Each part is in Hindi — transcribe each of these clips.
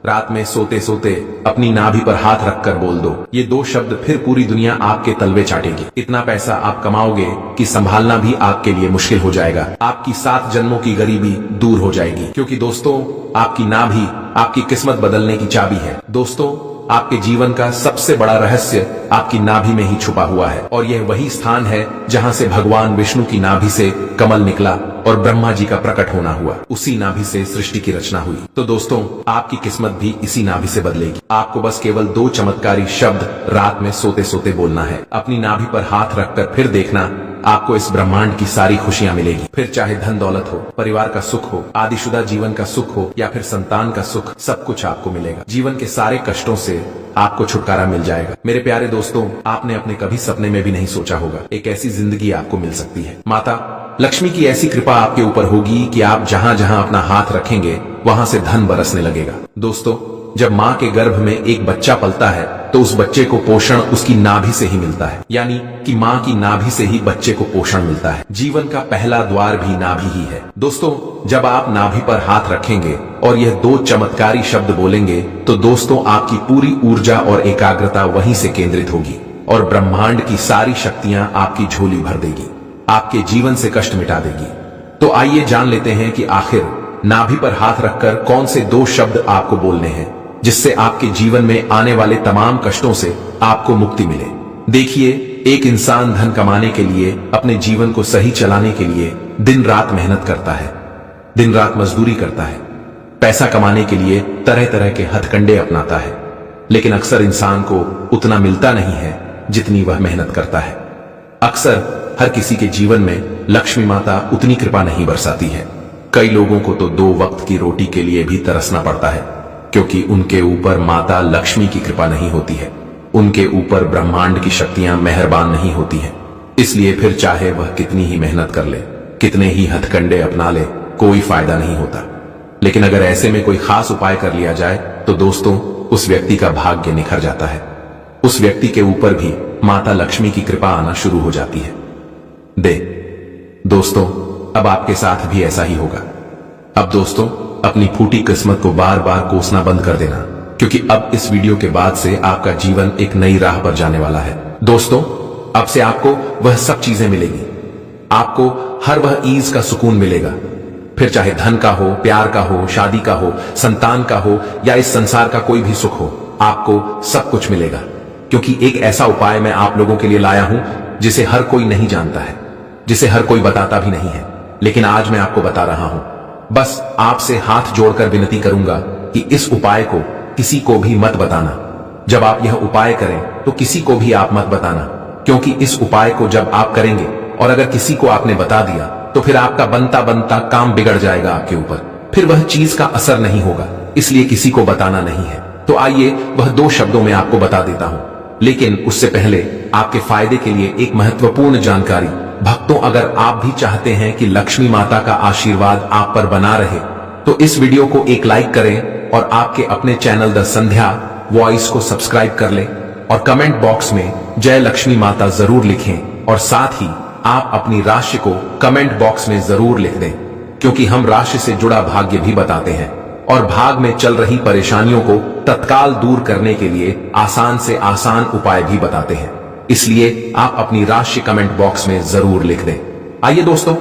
रात में सोते सोते अपनी नाभि पर हाथ रखकर बोल दो, ये दो शब्द, फिर पूरी दुनिया आपके तलवे चाटेगी। इतना पैसा आप कमाओगे कि संभालना भी आपके लिए मुश्किल हो जाएगा। आपकी 7 जन्मों की गरीबी दूर हो जाएगी, क्योंकि दोस्तों आपकी नाभि आपकी किस्मत बदलने की चाबी है। दोस्तों आपके जीवन का सबसे बड़ा रहस्य आपकी नाभि में ही छुपा हुआ है, और यह वही स्थान है जहां से भगवान विष्णु की नाभि से कमल निकला और ब्रह्मा जी का प्रकट होना हुआ। उसी नाभि से सृष्टि की रचना हुई। तो दोस्तों आपकी किस्मत भी इसी नाभि से बदलेगी। आपको बस केवल 2 चमत्कारी शब्द रात में सोते सोते बोलना है। अपनी नाभि पर हाथ रखकर फिर देखना, आपको इस ब्रह्मांड की सारी खुशियां मिलेगी। फिर चाहे धन दौलत हो, परिवार का सुख हो, आदिशुदा जीवन का सुख हो, या फिर संतान का सुख, सब कुछ आपको मिलेगा। जीवन के सारे कष्टों से आपको छुटकारा मिल जाएगा। मेरे प्यारे दोस्तों, आपने अपने कभी सपने में भी नहीं सोचा होगा एक ऐसी जिंदगी आपको मिल सकती है। माता लक्ष्मी की ऐसी कृपा आपके ऊपर होगी कि आप जहां जहां अपना हाथ रखेंगे वहां से धन बरसने लगेगा। दोस्तों जब माँ के गर्भ में एक बच्चा पलता है तो उस बच्चे को पोषण उसकी नाभि से ही मिलता है, यानी कि माँ की नाभि से ही बच्चे को पोषण मिलता है। जीवन का पहला द्वार भी नाभि ही है। दोस्तों जब आप नाभि पर हाथ रखेंगे और यह 2 चमत्कारी शब्द बोलेंगे तो दोस्तों आपकी पूरी ऊर्जा और एकाग्रता वहीं से केंद्रित होगी और ब्रह्मांड की सारी शक्तियां आपकी झोली भर देगी, आपके जीवन से कष्ट मिटा देगी। तो आइए जान लेते हैं कि आखिर नाभि पर हाथ रखकर कौन से 2 शब्द आपको बोलने हैं जिससे आपके जीवन में आने वाले तमाम कष्टों से आपको मुक्ति मिले। देखिए, एक इंसान धन कमाने के लिए, अपने जीवन को सही चलाने के लिए दिन रात मेहनत करता है, दिन रात मजदूरी करता है, पैसा कमाने के लिए तरह तरह के हथकंडे अपनाता है, लेकिन अक्सर इंसान को उतना मिलता नहीं है जितनी वह मेहनत करता है। अक्सर हर किसी के जीवन में लक्ष्मी माता उतनी कृपा नहीं बरसाती है। कई लोगों को तो 2 वक्त की रोटी के लिए भी तरसना पड़ता है, क्योंकि उनके ऊपर माता लक्ष्मी की कृपा नहीं होती है, उनके ऊपर ब्रह्मांड की शक्तियां मेहरबान नहीं होती हैं। इसलिए फिर चाहे वह कितनी ही मेहनत कर ले, कितने ही हथकंडे अपना ले, कोई फायदा नहीं होता। लेकिन अगर ऐसे में कोई खास उपाय कर लिया जाए तो दोस्तों उस व्यक्ति का भाग्य निखर जाता है, उस व्यक्ति के ऊपर भी माता लक्ष्मी की कृपा आना शुरू हो जाती है। दोस्तों अब आपके साथ भी ऐसा ही होगा। अब दोस्तों अपनी फूटी किस्मत को बार बार कोसना बंद कर देना, क्योंकि अब इस वीडियो के बाद से आपका जीवन एक नई राह पर जाने वाला है। दोस्तों अब से आपको वह सब चीजें मिलेगी, आपको हर वह ईज का सुकून मिलेगा, फिर चाहे धन का हो, प्यार का हो, शादी का हो, संतान का हो, या इस संसार का कोई भी सुख हो, आपको सब कुछ मिलेगा। क्योंकि एक ऐसा उपाय मैं आप लोगों के लिए लाया हूं जिसे हर कोई नहीं जानता है, जिसे हर कोई बताता भी नहीं है, लेकिन आज मैं आपको बता रहा हूं। बस आपसे हाथ जोड़कर विनती करूंगा कि इस उपाय को किसी को भी मत बताना। जब आप यह उपाय करें तो किसी को भी आप मत बताना, क्योंकि इस उपाय को जब आप करेंगे और अगर किसी को आपने बता दिया तो फिर आपका बनता बनता काम बिगड़ जाएगा आपके ऊपर, फिर वह चीज का असर नहीं होगा। इसलिए किसी को बताना नहीं है। तो आइए वह 2 शब्दों में आपको बता देता हूं, लेकिन उससे पहले आपके फायदे के लिए एक महत्वपूर्ण जानकारी। भक्तों अगर आप भी चाहते हैं कि लक्ष्मी माता का आशीर्वाद आप पर बना रहे तो इस वीडियो को एक लाइक करें और आपके अपने चैनल द संध्या वॉइस को सब्सक्राइब कर लें और कमेंट बॉक्स में जय लक्ष्मी माता जरूर लिखें, और साथ ही आप अपनी राशि को कमेंट बॉक्स में जरूर लिख दें, क्योंकि हम राशि से जुड़ा भाग्य भी बताते हैं और भाग में चल रही परेशानियों को तत्काल दूर करने के लिए आसान से आसान उपाय भी बताते हैं। इसलिए आप अपनी राशि कमेंट बॉक्स में जरूर लिख दें। आइए दोस्तों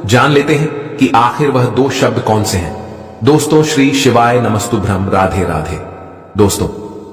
जान लेते हैं कि आखिर वह 2 शब्द कौन से हैं। दोस्तों श्री शिवाय नमस्तुभ्रम, राधे राधे। दोस्तों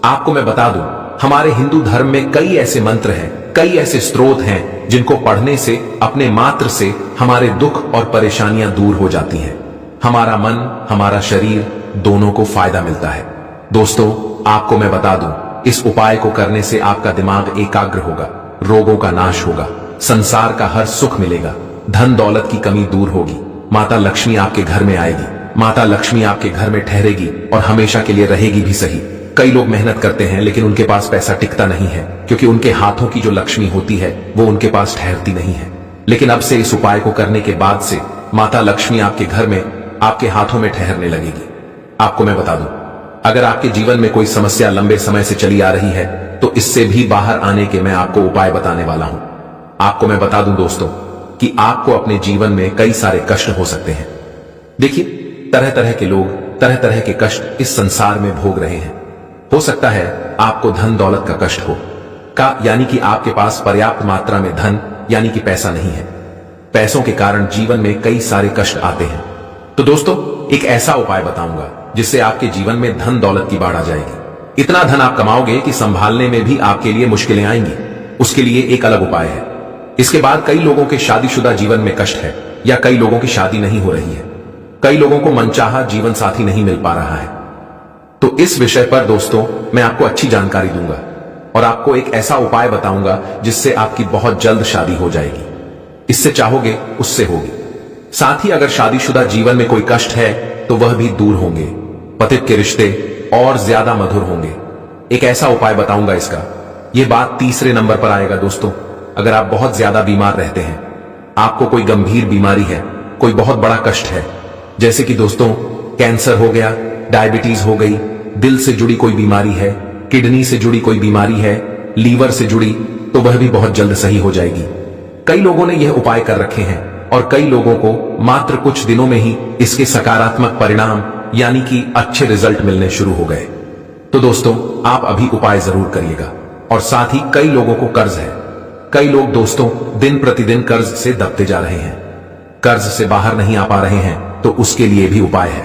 आपको मैं बता दूं, हमारे हिंदू धर्म में कई ऐसे मंत्र हैं, कई ऐसे स्तोत्र हैं जिनको पढ़ने से, अपने मात्र से हमारे दुख और परेशानियां दूर हो जाती हैं। हमारा मन, हमारा शरीर दोनों को फायदा मिलता है। दोस्तों आपको मैं बता दूं, इस उपाय को करने से आपका दिमाग एकाग्र होगा, रोगों का नाश होगा, संसार का हर सुख मिलेगा, धन दौलत की कमी दूर होगी, माता लक्ष्मी आपके घर में आएगी, माता लक्ष्मी आपके घर में ठहरेगी और हमेशा के लिए रहेगी भी सही। कई लोग मेहनत करते हैं लेकिन उनके पास पैसा टिकता नहीं है, क्योंकि उनके हाथों की जो लक्ष्मी होती है वो उनके पास ठहरती नहीं है। लेकिन अब से इस उपाय को करने के बाद से माता लक्ष्मी आपके घर में, आपके हाथों में ठहरने लगेगी। आपको मैं बता दूं, अगर आपके जीवन में कोई समस्या लंबे समय से चली आ रही है तो इससे भी बाहर आने के मैं आपको उपाय बताने वाला हूं। आपको मैं बता दूं दोस्तों कि आपको अपने जीवन में कई सारे कष्ट हो सकते हैं। देखिए तरह तरह के लोग तरह तरह के कष्ट इस संसार में भोग रहे हैं। हो सकता है आपको धन दौलत का कष्ट हो, यानी कि आपके पास पर्याप्त मात्रा में धन यानी कि पैसा नहीं है। पैसों के कारण जीवन में कई सारे कष्ट आते हैं। तो दोस्तों, एक ऐसा उपाय बताऊंगा जिससे आपके जीवन में धन दौलत की बाढ़ आ जाएगी। इतना धन आप कमाओगे कि संभालने में भी आपके लिए मुश्किलें आएंगी। उसके लिए एक अलग उपाय है। इसके बाद कई लोगों के शादीशुदा जीवन में कष्ट है, या कई लोगों की शादी नहीं हो रही है, कई लोगों को मनचाहा जीवन साथी नहीं मिल पा रहा है। तो इस विषय पर दोस्तों मैं आपको अच्छी जानकारी दूंगा और आपको एक ऐसा उपाय बताऊंगा जिससे आपकी बहुत जल्द शादी हो जाएगी। इससे चाहोगे उससे होगी। साथ ही अगर शादीशुदा जीवन में कोई कष्ट है तो वह भी दूर होंगे। पति के रिश्ते और ज्यादा मधुर होंगे। एक ऐसा उपाय बताऊंगा इसका। यह बात तीसरे नंबर पर आएगा दोस्तों। अगर आप बहुत ज्यादा बीमार रहते हैं, आपको कोई गंभीर बीमारी है, कोई बहुत बड़ा कष्ट है, जैसे कि दोस्तों कैंसर हो गया, डायबिटीज हो गई, दिल से जुड़ी कोई बीमारी है, किडनी से जुड़ी कोई बीमारी है, लीवर से जुड़ी, तो वह भी बहुत जल्द सही हो जाएगी। कई लोगों ने यह उपाय कर रखे हैं और कई लोगों को मात्र कुछ दिनों में ही इसके सकारात्मक परिणाम यानी कि अच्छे रिजल्ट मिलने शुरू हो गए। तो दोस्तों, आप अभी उपाय जरूर करिएगा। और साथ ही कई लोगों को कर्ज है। कई लोग दोस्तों दिन प्रतिदिन कर्ज से दबते जा रहे हैं, कर्ज से बाहर नहीं आ पा रहे हैं, तो उसके लिए भी उपाय है।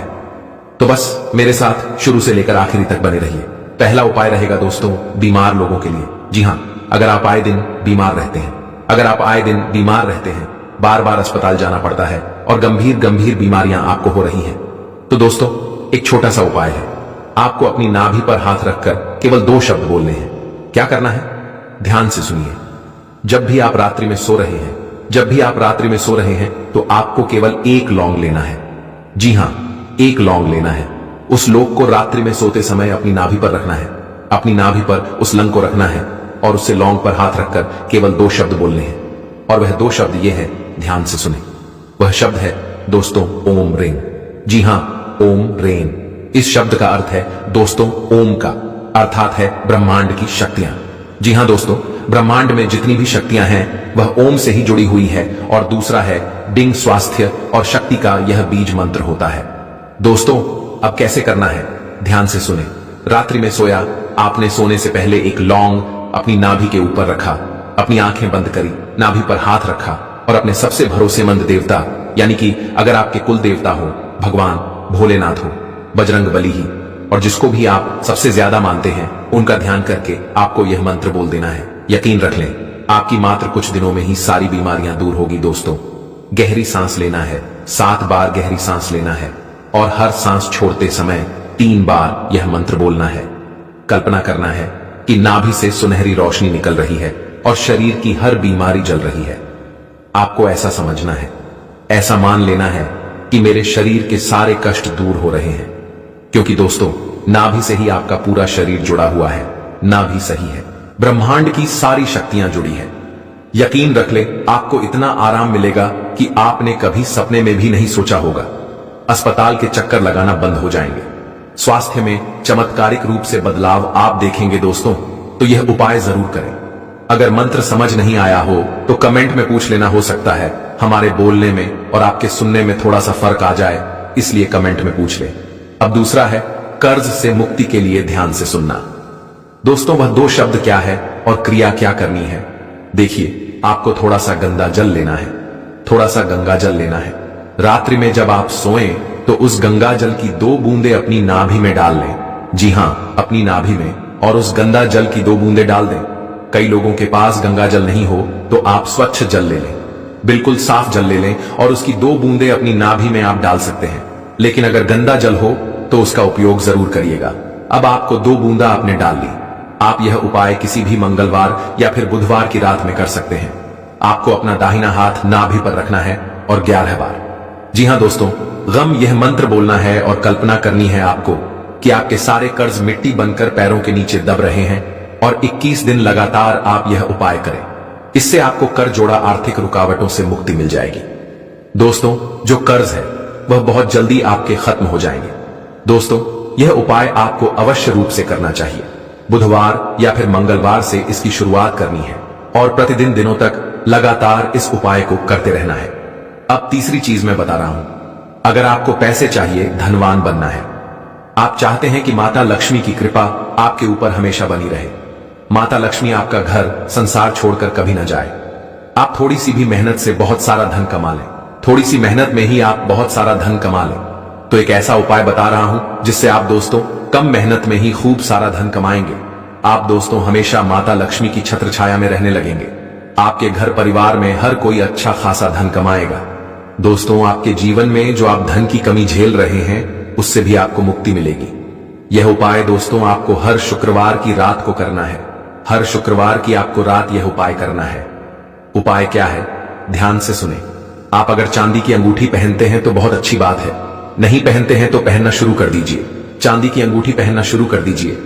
तो बस मेरे साथ शुरू से लेकर आखिरी तक बने रहिए। पहला उपाय रहेगा दोस्तों बीमार लोगों के लिए। जी हां, अगर आप आए दिन बीमार रहते हैं, अगर आप आए दिन बीमार रहते हैं, बार बार अस्पताल जाना पड़ता है और गंभीर गंभीर बीमारियां आपको हो रही हैं, तो दोस्तों एक छोटा सा उपाय है। आपको अपनी नाभि पर हाथ रखकर केवल 2 शब्द बोलने हैं। क्या करना है? ध्यान से सुनिए। जब भी आप रात्रि में सो रहे हैं, जब भी आप रात्रि में सो रहे हैं, तो आपको केवल 1 लौंग लेना है। जी हां, 1 लौंग लेना है। उस लौंग को रात्रि में सोते समय अपनी नाभि पर रखना है। अपनी नाभि पर उस लंग को रखना है और उससे लौंग पर हाथ रखकर केवल 2 शब्द बोलने हैं। और वह 2 शब्द ये हैं, ध्यान से सुने। वह शब्द है दोस्तों ओम रेन। जी हां, ओम रेन। इस शब्द का अर्थ है दोस्तों ओम का, अर्थात है ब्रह्मांड की शक्तियां। जी हां दोस्तों, ब्रह्मांड में जितनी भी शक्तियां हैं वह ओम से ही जुड़ी हुई है। और दूसरा है डिंग, स्वास्थ्य और शक्ति का यह बीज मंत्र होता है। दोस्तों अब कैसे करना है, ध्यान से सुने। रात्रि में सोया, आपने सोने से पहले 1 लौंग अपनी नाभि के ऊपर रखा, अपनी आंखें बंद करी, नाभि पर हाथ रखा और अपने सबसे भरोसेमंद देवता यानी कि अगर आपके कुल देवता हो, भगवान भोलेनाथ हो, बजरंग बली ही, और जिसको भी आप सबसे ज्यादा मानते हैं, उनका ध्यान करके आपको यह मंत्र बोल देना है। यकीन रख लें, आपकी मात्र कुछ दिनों में ही सारी बीमारियां दूर होगी। दोस्तों गहरी सांस लेना है, 7 बार गहरी सांस लेना है और हर सांस छोड़ते समय 3 बार यह मंत्र बोलना है। कल्पना करना है कि नाभि से सुनहरी रोशनी निकल रही है और शरीर की हर बीमारी जल रही है। आपको ऐसा समझना है, ऐसा मान लेना है कि मेरे शरीर के सारे कष्ट दूर हो रहे हैं, क्योंकि दोस्तों नाभि से ही आपका पूरा शरीर जुड़ा हुआ है। नाभि सही है, ब्रह्मांड की सारी शक्तियां जुड़ी है। यकीन रख ले, आपको इतना आराम मिलेगा कि आपने कभी सपने में भी नहीं सोचा होगा। अस्पताल के चक्कर लगाना बंद हो जाएंगे। स्वास्थ्य में चमत्कारिक रूप से बदलाव आप देखेंगे दोस्तों। तो यह उपाय जरूर करें। अगर मंत्र समझ नहीं आया हो तो कमेंट में पूछ लेना, हो सकता है हमारे बोलने में और आपके सुनने में थोड़ा सा फर्क आ जाए, इसलिए कमेंट में पूछ ले। अब दूसरा है कर्ज से मुक्ति के लिए ध्यान से सुनना। दोस्तों वह 2 शब्द क्या है और क्रिया क्या करनी है? देखिए, आपको थोड़ा सा गंदा जल लेना है, थोड़ा सा गंगा जल लेना है। रात्रि में जब आप सोएं तो उस गंगा जल की 2 बूंदे अपनी नाभि में डाल लें। जी हां, अपनी नाभि में, और उस गंदा जल की 2 बूंदे डाल दें। कई लोगों के पास गंगा जल नहीं हो तो आप स्वच्छ जल ले लें, बिल्कुल साफ जल ले लें और उसकी 2 बूंदे अपनी नाभि में आप डाल सकते हैं। लेकिन अगर गंदा जल हो तो उसका उपयोग जरूर करिएगा। अब आपको 2 बूंदा आपने डाल ली। आप यह उपाय किसी भी मंगलवार या फिर बुधवार की रात में कर सकते हैं। आपको अपना दाहिना हाथ नाभि पर रखना है और 11 बार, जी हां दोस्तों, गम यह मंत्र बोलना है और कल्पना करनी है आपको कि आपके सारे कर्ज मिट्टी बनकर पैरों के नीचे दब रहे हैं और 21 दिन लगातार आप यह उपाय करें। इससे आपको कर जोड़ा आर्थिक रुकावटों से मुक्ति मिल जाएगी। दोस्तों जो कर्ज है वह बहुत जल्दी आपके खत्म हो जाएंगे। दोस्तों यह उपाय आपको अवश्य रूप से करना चाहिए। बुधवार या फिर मंगलवार से इसकी शुरुआत करनी है और प्रतिदिन दिनों तक लगातार इस उपाय को करते रहना है। अब तीसरी चीज मैं बता रहा हूं, अगर आपको पैसे चाहिए, धनवान बनना है, आप चाहते हैं कि माता लक्ष्मी की कृपा आपके ऊपर हमेशा बनी रहे। माता लक्ष्मी आपका घर संसार छोड़कर कभी न जाए। आप थोड़ी सी भी मेहनत से बहुत सारा धन कमा लें, थोड़ी सी मेहनत में ही आप बहुत सारा धन कमा लें। तो एक ऐसा उपाय बता रहा हूं जिससे आप दोस्तों कम मेहनत में ही खूब सारा धन कमाएंगे। आप दोस्तों हमेशा माता लक्ष्मी की छत्र छाया में रहने लगेंगे। आपके घर परिवार में हर कोई अच्छा खासा धन कमाएगा। दोस्तों, आपके जीवन में जो आप धन की कमी झेल रहे हैं उससे भी आपको मुक्ति मिलेगी। यह उपाय दोस्तों आपको हर शुक्रवार की रात को करना है। हर शुक्रवार की आपको रात यह उपाय करना है। उपाय क्या है, ध्यान से सुने। आप अगर चांदी की अंगूठी पहनते हैं तो बहुत अच्छी बात है, नहीं पहनते हैं तो पहनना शुरू कर दीजिए। चांदी की अंगूठी पहनना शुरू कर दीजिए।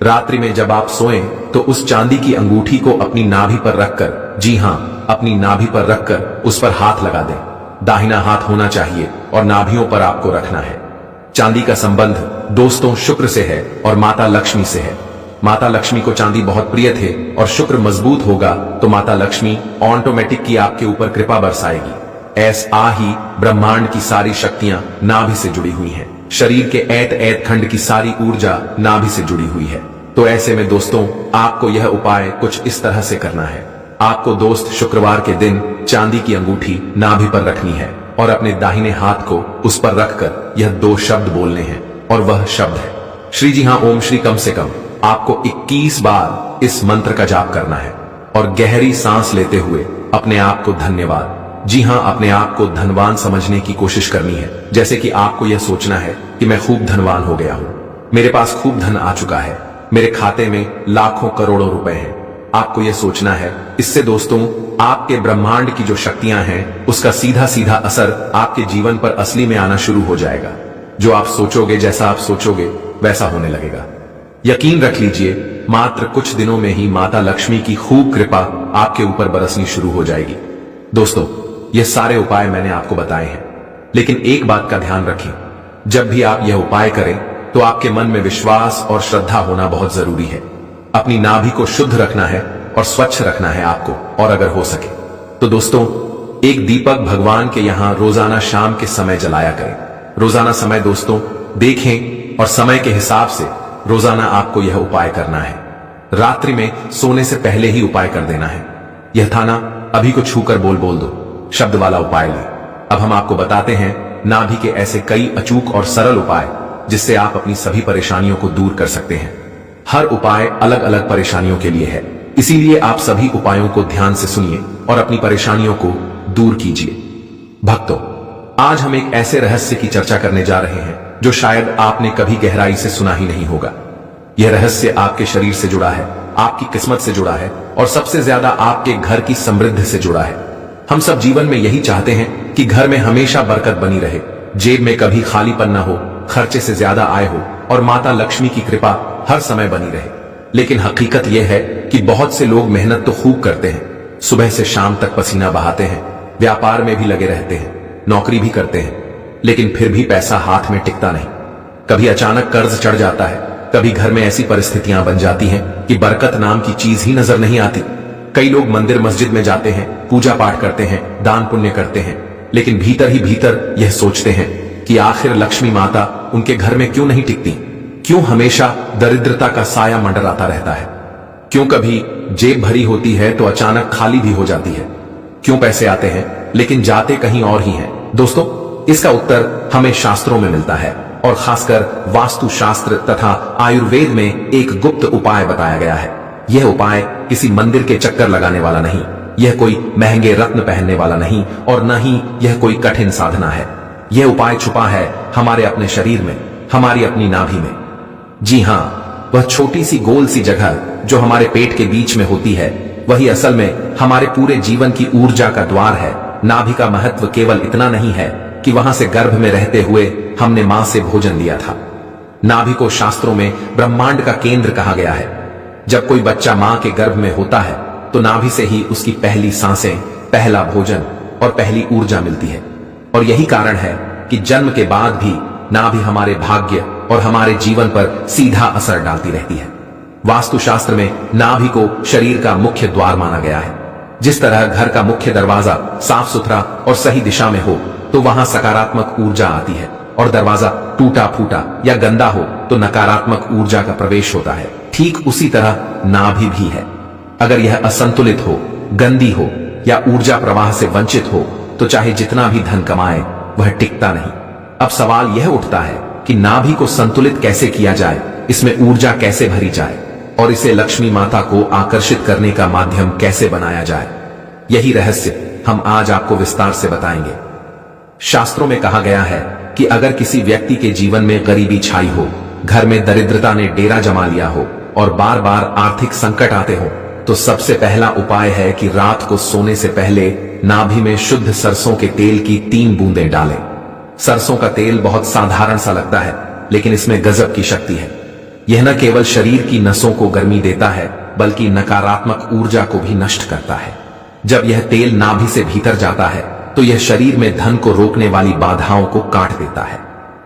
रात्रि में जब आप सोएं तो उस चांदी की अंगूठी को अपनी नाभि पर रखकर, जी हां, अपनी नाभि पर रखकर उस पर हाथ लगा दें। दाहिना हाथ होना चाहिए और नाभियों पर आपको रखना है। चांदी का संबंध दोस्तों शुक्र से है और माता लक्ष्मी से है। माता लक्ष्मी को चांदी बहुत प्रिय थे और शुक्र मजबूत होगा तो माता लक्ष्मी ऑटोमेटिक की आपके ऊपर कृपा बरसाएगी। ऐसा ही ब्रह्मांड की सारी शक्तियां नाभि से जुड़ी हुई हैं। शरीर के ऐत ऐत खंड की सारी ऊर्जा नाभि से जुड़ी हुई है। तो ऐसे में दोस्तों आपको यह उपाय कुछ इस तरह से करना है। आपको दोस्त शुक्रवार के दिन चांदी की अंगूठी नाभि पर रखनी है और अपने दाहिने हाथ को उस पर रखकर यह 2 शब्द बोलने हैं और वह शब्द है श्री। जी हां, ओम श्री। कम से कम आपको 21 बार इस मंत्र का जाप करना है और गहरी सांस लेते हुए अपने आप को धन्यवाद, जी हां, अपने आप को धनवान समझने की कोशिश करनी है। जैसे कि आपको यह सोचना है कि मैं खूब धनवान हो गया हूं, मेरे पास खूब धन आ चुका है, मेरे खाते में लाखों करोड़ों रुपए हैं। आपको यह सोचना है। इससे दोस्तों आपके ब्रह्मांड की जो शक्तियां हैं उसका सीधा सीधा असर आपके जीवन पर असली में आना शुरू हो जाएगा। जो आप सोचोगे, जैसा आप सोचोगे वैसा होने लगेगा। यकीन रख लीजिए, मात्र कुछ दिनों में ही माता लक्ष्मी की खूब कृपा आपके ऊपर बरसनी शुरू हो जाएगी। दोस्तों, ये सारे उपाय मैंने आपको बताए हैं, लेकिन एक बात का ध्यान रखें, जब भी आप यह उपाय करें तो आपके मन में विश्वास और श्रद्धा होना बहुत जरूरी है। अपनी नाभि को शुद्ध रखना है और स्वच्छ रखना है आपको, और अगर हो सके तो दोस्तों एक दीपक भगवान के यहां रोजाना शाम के समय जलाया करें। रोजाना समय दोस्तों देखें और समय के हिसाब से रोजाना आपको यह उपाय करना है। रात्रि में सोने से पहले ही उपाय कर देना है। यह था ना, अभी को छूकर बोल दो शब्द वाला उपाय ले। अब हम आपको बताते हैं नाभि के ऐसे कई अचूक और सरल उपाय जिससे आप अपनी सभी परेशानियों को दूर कर सकते हैं। हर उपाय अलग अलग परेशानियों के लिए है, इसीलिए आप सभी उपायों को ध्यान से सुनिए और अपनी परेशानियों को दूर कीजिए। भक्तों, आज हम एक ऐसे रहस्य की चर्चा करने जा रहे हैं जो शायद आपने कभी गहराई से सुना ही नहीं होगा। यह रहस्य आपके शरीर से जुड़ा है, आपकी किस्मत से जुड़ा है और सबसे ज्यादा आपके घर की समृद्धि से जुड़ा है। हम सब जीवन में यही चाहते हैं कि घर में हमेशा बरकत बनी रहे, जेब में कभी खालीपन न हो, खर्चे से ज्यादा आय हो और माता लक्ष्मी की कृपा हर समय बनी रहे। लेकिन हकीकत यह है कि बहुत से लोग मेहनत तो खूब करते हैं, सुबह से शाम तक पसीना बहाते हैं, व्यापार में भी लगे रहते हैं, नौकरी भी करते हैं, लेकिन फिर भी पैसा हाथ में टिकता नहीं। कभी अचानक कर्ज चढ़ जाता है, कभी घर में ऐसी परिस्थितियां बन जाती हैं कि बरकत नाम की चीज ही नजर नहीं आती। कई लोग मंदिर मस्जिद में जाते हैं, पूजा पाठ करते हैं, दान पुण्य करते हैं, लेकिन भीतर ही भीतर यह सोचते हैं कि आखिर लक्ष्मी माता उनके घर में क्यों नहीं टिकती, क्यों हमेशा दरिद्रता का साया मंडराता रहता है, क्यों कभी जेब भरी होती है तो अचानक खाली भी हो जाती है, क्यों पैसे आते हैं लेकिन जाते कहीं और ही हैं। दोस्तों, इसका उत्तर हमें शास्त्रों में मिलता है और खासकर वास्तु शास्त्र तथा आयुर्वेद में एक गुप्त उपाय बताया गया है। यह उपाय किसी मंदिर के चक्कर लगाने वाला नहीं, यह कोई महंगे रत्न पहनने वाला नहीं और न ही यह कोई कठिन साधना है। यह उपाय छुपा है हमारे अपने शरीर में, हमारी अपनी नाभि में। जी हां, वह छोटी सी गोल सी जगह जो हमारे पेट के बीच में होती है, वही असल में हमारे पूरे जीवन की ऊर्जा का द्वार है। नाभि का महत्व केवल इतना नहीं है कि वहां से गर्भ में रहते हुए हमने मां से भोजन लिया था। नाभि को शास्त्रों में ब्रह्मांड का केंद्र कहा गया है। जब कोई बच्चा मां के गर्भ में होता है तो नाभि से ही उसकी पहली सांसें, पहला भोजन और पहली ऊर्जा मिलती है। और यही कारण है कि जन्म के बाद भी नाभि हमारे भाग्य और हमारे जीवन पर सीधा असर डालती रहती है। वास्तुशास्त्र में नाभि को शरीर का मुख्य द्वार माना गया है। जिस तरह घर का मुख्य दरवाजा साफ सुथरा और सही दिशा में हो तो वहां सकारात्मक ऊर्जा आती है, और दरवाजा टूटा फूटा या गंदा हो तो नकारात्मक ऊर्जा का प्रवेश होता है। ठीक उसी तरह नाभि भी है। अगर यह असंतुलित हो, गंदी हो या ऊर्जा प्रवाह से वंचित हो तो चाहे जितना भी धन कमाए वह टिकता नहीं। अब सवाल यह उठता है कि नाभि को संतुलित कैसे किया जाए, इसमें ऊर्जा कैसे भरी जाए और इसे लक्ष्मी माता को आकर्षित करने का माध्यम कैसे बनाया जाए। यही रहस्य हम आज आपको विस्तार से बताएंगे। शास्त्रों में कहा गया है कि अगर किसी व्यक्ति के जीवन में गरीबी छाई हो, घर में दरिद्रता ने डेरा जमा लिया हो और बार बार आर्थिक संकट आते हो तो सबसे पहला उपाय है कि रात को सोने से पहले नाभि में शुद्ध सरसों के तेल की 3 बूंदें डालें। सरसों का तेल बहुत साधारण सा लगता है, लेकिन इसमें गजब की शक्ति है। यह न केवल शरीर की नसों को गर्मी देता है बल्कि नकारात्मक ऊर्जा को भी नष्ट करता है। जब यह तेल नाभि से भीतर जाता है तो यह शरीर में धन को रोकने वाली बाधाओं को काट देता है।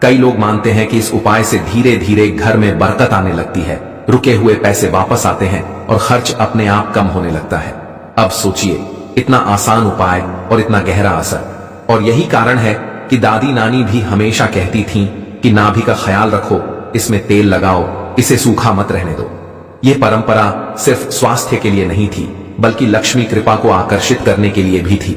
कई लोग मानते हैं कि इस उपाय से धीरे धीरे घर में बरकत आने लगती है, रुके हुए पैसे वापस आते हैं और खर्च अपने आप कम होने लगता है। अब सोचिए, इतना आसान उपाय और इतना गहरा असर। और यही कारण है कि दादी नानी भी हमेशा कहती थीं कि नाभि का ख्याल रखो, इसमें तेल लगाओ, इसे सूखा मत रहने दो। यह परंपरा सिर्फ स्वास्थ्य के लिए नहीं थी बल्कि लक्ष्मी कृपा को आकर्षित करने के लिए भी थी।